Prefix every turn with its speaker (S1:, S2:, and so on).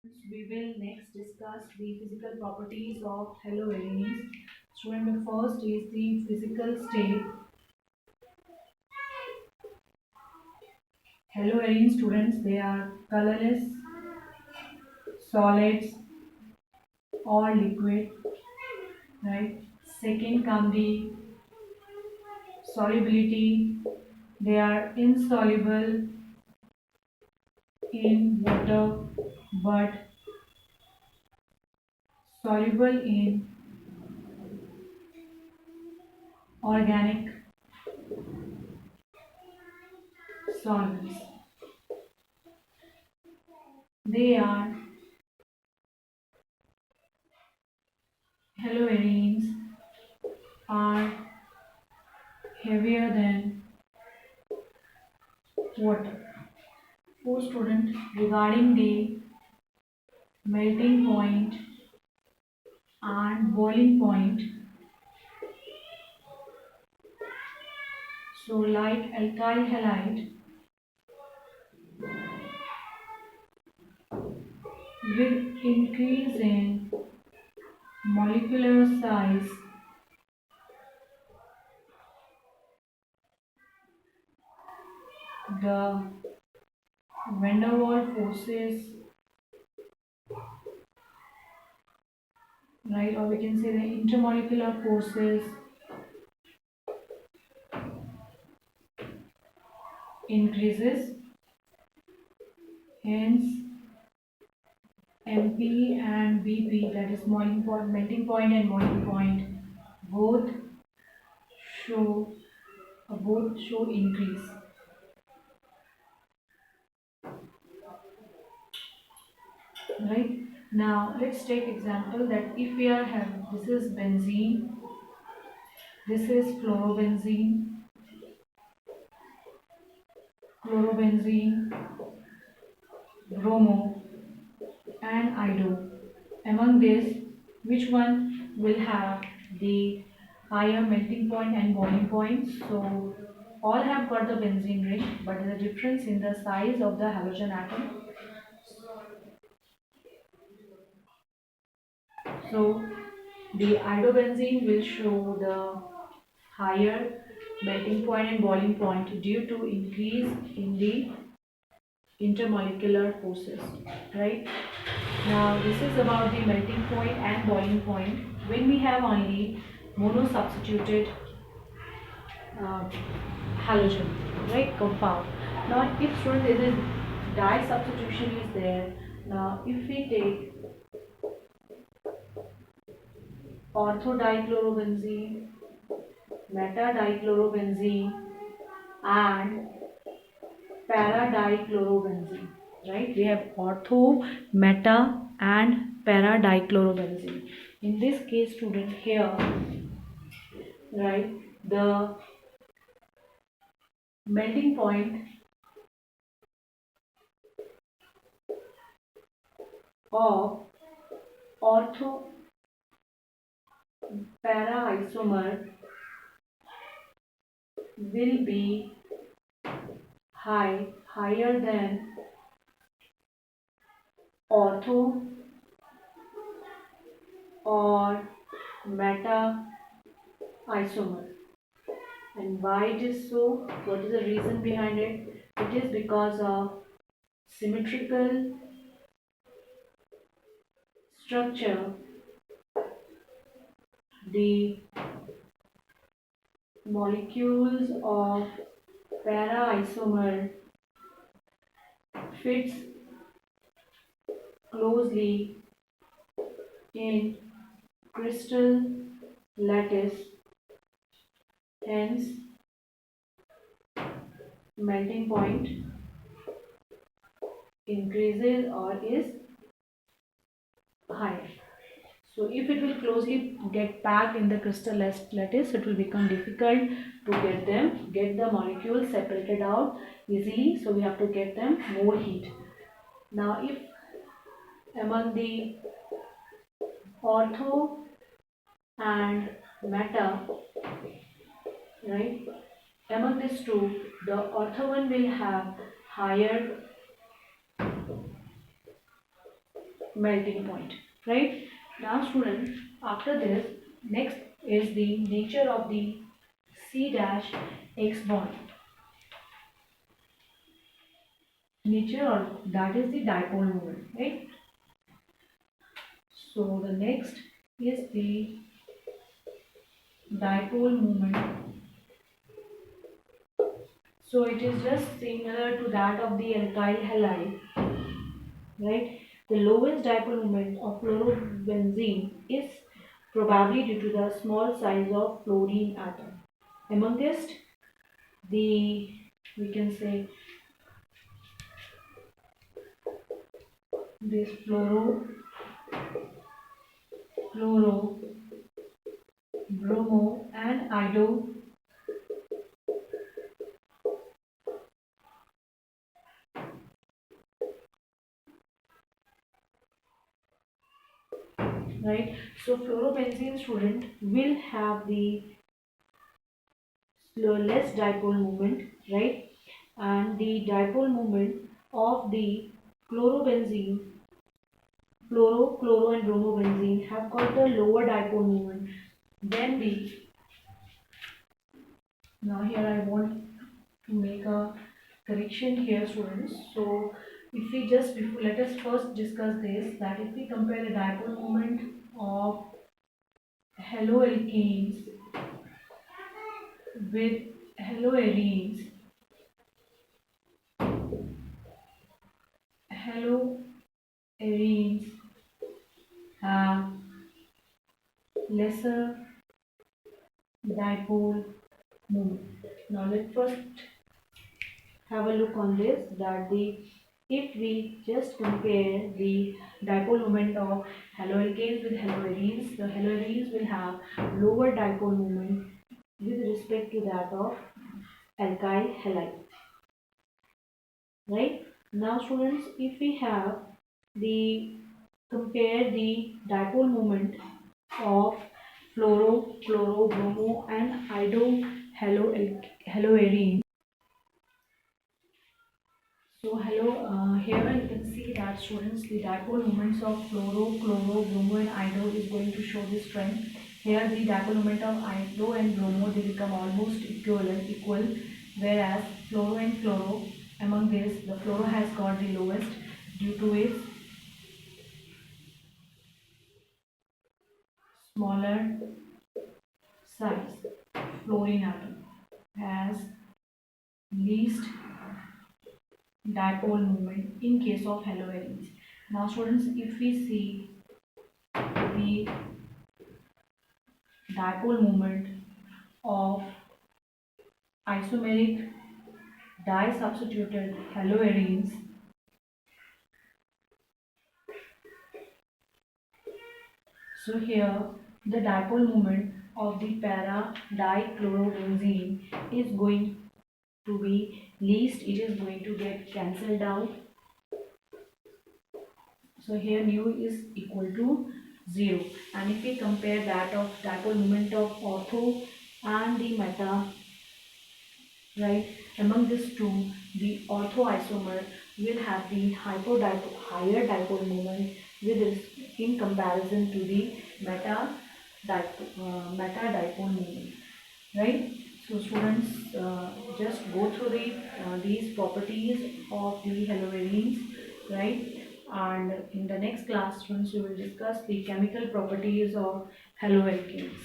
S1: We will next discuss the physical properties of haloarenes. Student, the first is the physical state. Haloarene students, they are colorless, solids or liquid, right? Second come the solubility. They are insoluble in water but soluble in organic solvents. They are haloarenes are heavier than water. For student, regarding the melting point and boiling point, so like alkyl halide with increase in molecular size, the van der Waals forces, right, or we can say the intermolecular forces increases, hence MP and BP, that is melting point and boiling point, both show both show increase. Right, now let's take example that if we are having, this is benzene, this is chlorobenzene, bromo and ido. Among this, which one will have the higher melting point and boiling point? So all have got the benzene ring, but there is a difference in the size of the halogen atom. So the iodobenzene will show the higher melting point and boiling point due to increase in the intermolecular forces, right? Now this is about the melting point and boiling point when we have only mono-substituted uh, halogen, right, compound. Now if student there is di-substitution is there, now if we take orthodichlorobenzene, meta-dichlorobenzene and para-dichlorobenzene, right? We have ortho, meta and para-dichlorobenzene. In this case, student, here, right, the melting point of ortho para isomer will be higher than ortho or meta isomer. And why it is so? What is the reason behind it? It is because of symmetrical structure. The molecules of para isomer fits closely in crystal lattice, hence melting point increases or is higher. So if it will closely get packed in the crystal lattice, it will become difficult to get the molecules separated out easily. So we have to get them more heat. Now if among the ortho and meta, right, among these two, the ortho one will have higher melting point, right? Now students, after this, next is the nature of the C dash X bond. Nature, or that is the dipole moment, right? So the next is the dipole moment. So it is just similar to that of the alkyl halide, right? The lowest dipole moment of fluorobenzene is probably due to the small size of fluorine atom. Amongst the, we can say, this chloro, bromo and ido, right? So fluorobenzene student will have the less dipole moment, right? And the dipole moment of the chlorobenzene, chloro and bromobenzene have got the lower dipole moment than the, now here I want to make a correction here students. So if we just, before, let us first discuss this, that if we compare the dipole moment of haloalkanes with haloarenes, haloarenes have lesser dipole moment. Now let's first have a look on this, that the, if we just compare the dipole moment of haloalkanes with haloarenes, the haloarenes will have lower dipole moment with respect to that of alkyl halide, right? Now students, if we have the, compare the dipole moment of fluoro, chloro, bromo and ido haloarene. So here you can see that students, the dipole moments of fluoro, chloro, bromo and ido is going to show this trend. Here the dipole moment of ido and bromo, they become almost equal, whereas fluoro and chloro, among this the fluoro has got the lowest due to its smaller size. Fluorine atom has least dipole moment in case of haloarenes. Now students, if we see the dipole moment of isomeric disubstituted haloarenes, so here the dipole moment of the para dichlorobenzene is going to be least, it is going to get cancelled out. So here nu is equal to 0, and if we compare that of dipole moment of ortho and the meta, right, among these two, the ortho isomer will have the higher dipole moment in comparison to the meta dipole moment, right? So students, just go through these properties of the haloarenes, right? And in the next class, students, we will discuss the chemical properties of haloalkanes.